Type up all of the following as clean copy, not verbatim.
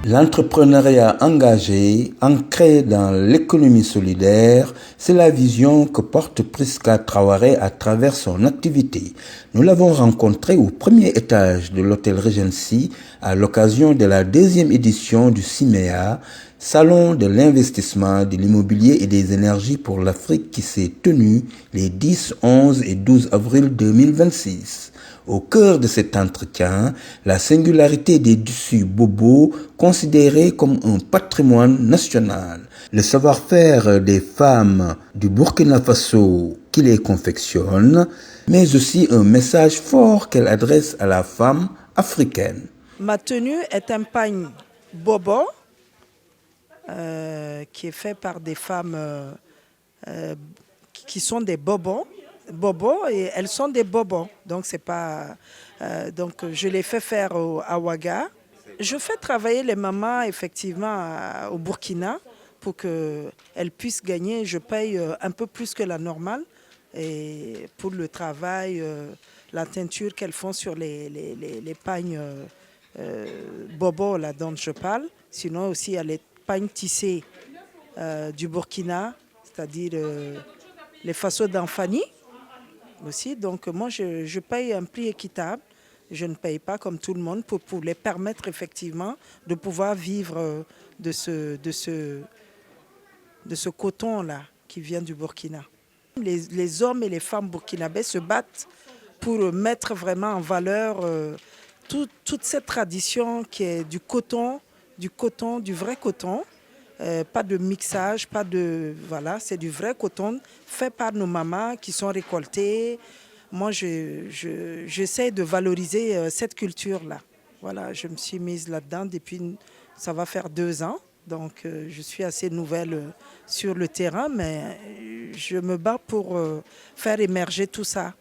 L'entrepreneuriat engagé, ancré dans l'économie solidaire, c'est la vision que porte Priska Traoré à travers son activité. Nous l'avons rencontré au premier étage de l'hôtel Regency à l'occasion de la deuxième édition du CIMEA, Salon de l'investissement, de l'immobilier et des énergies pour l'Afrique qui s'est tenu les 10, 11 et 12 avril 2026. Au cœur de cet entretien, la singularité des tissus bobo considérés comme un patrimoine national, le savoir-faire des femmes du Burkina Faso qui les confectionnent, mais aussi un message fort qu'elle adresse à la femme africaine. Ma tenue est un pagne bobo qui est fait par des femmes qui sont des bobos et elles sont des bobos. Donc c'est pas donc je les fais faire à Ouaga. Je fais travailler les mamans effectivement au Burkina pour qu'elles puissent gagner. Je paye un peu plus que la normale et pour le travail, la teinture qu'elles font sur les pagnes bobo là dont je parle. Sinon aussi il y a les pagnes tissées du Burkina, c'est-à-dire les faceaux d'Anfani aussi. Donc moi je paye un prix équitable. Je ne paye pas comme tout le monde pour les permettre effectivement de pouvoir vivre de ce coton-là qui vient du Burkina. Les hommes et les femmes burkinabés se battent pour mettre vraiment en valeur toute cette tradition qui est du coton, du vrai coton. Pas de mixage, pas de... Voilà, c'est du vrai coton fait par nos mamans qui sont récoltées. Moi, j'essaie de valoriser cette culture-là. Voilà, je me suis mise là-dedans depuis... Ça va faire 2 ans. Donc, je suis assez nouvelle sur le terrain, mais je me bats pour faire émerger tout ça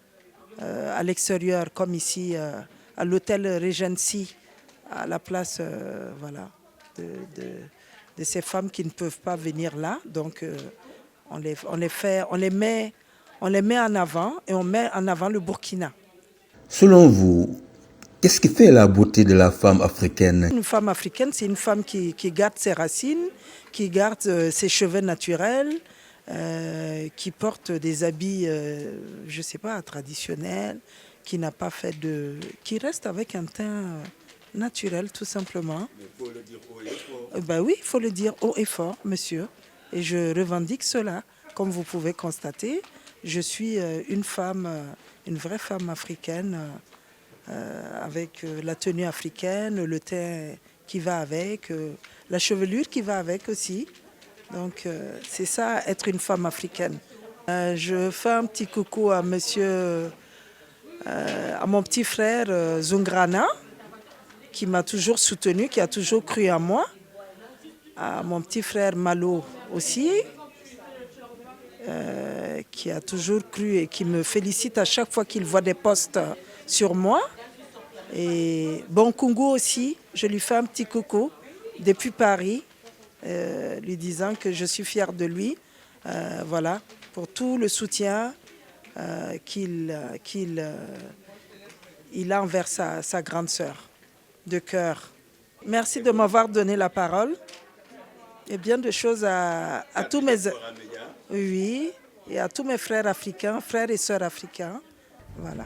à l'extérieur, comme ici, à l'hôtel Regency, à la place voilà, de ces femmes qui ne peuvent pas venir là. Donc, on les met en avant et on met en avant le Burkina. Selon vous, qu'est-ce qui fait la beauté de la femme africaine? Une femme africaine, c'est une femme qui garde ses racines, qui garde ses cheveux naturels, qui porte des habits, je ne sais pas, traditionnels, qui n'a pas fait de... qui reste avec un teint naturel, tout simplement. Il faut le dire haut et fort. Ben oui, il faut le dire haut et fort, monsieur. Et je revendique cela. Comme vous pouvez constater, je suis une femme, une vraie femme africaine, avec la tenue africaine, le teint qui va avec, la chevelure qui va avec aussi. Donc c'est ça, être une femme africaine. Je fais un petit coucou à monsieur, à mon petit frère Zungrana, qui m'a toujours soutenu, qui a toujours cru en moi. À mon petit frère Malo aussi, qui a toujours cru et qui me félicite à chaque fois qu'il voit des posts sur moi. Et Bonkungu aussi, je lui fais un petit coucou depuis Paris, lui disant que je suis fière de lui, voilà, pour tout le soutien qu'il a envers sa grande sœur, de cœur. Merci de m'avoir donné la parole. Et bien de choses à tous mes... Oui, et à tous mes frères africains, frères et sœurs africains. Voilà.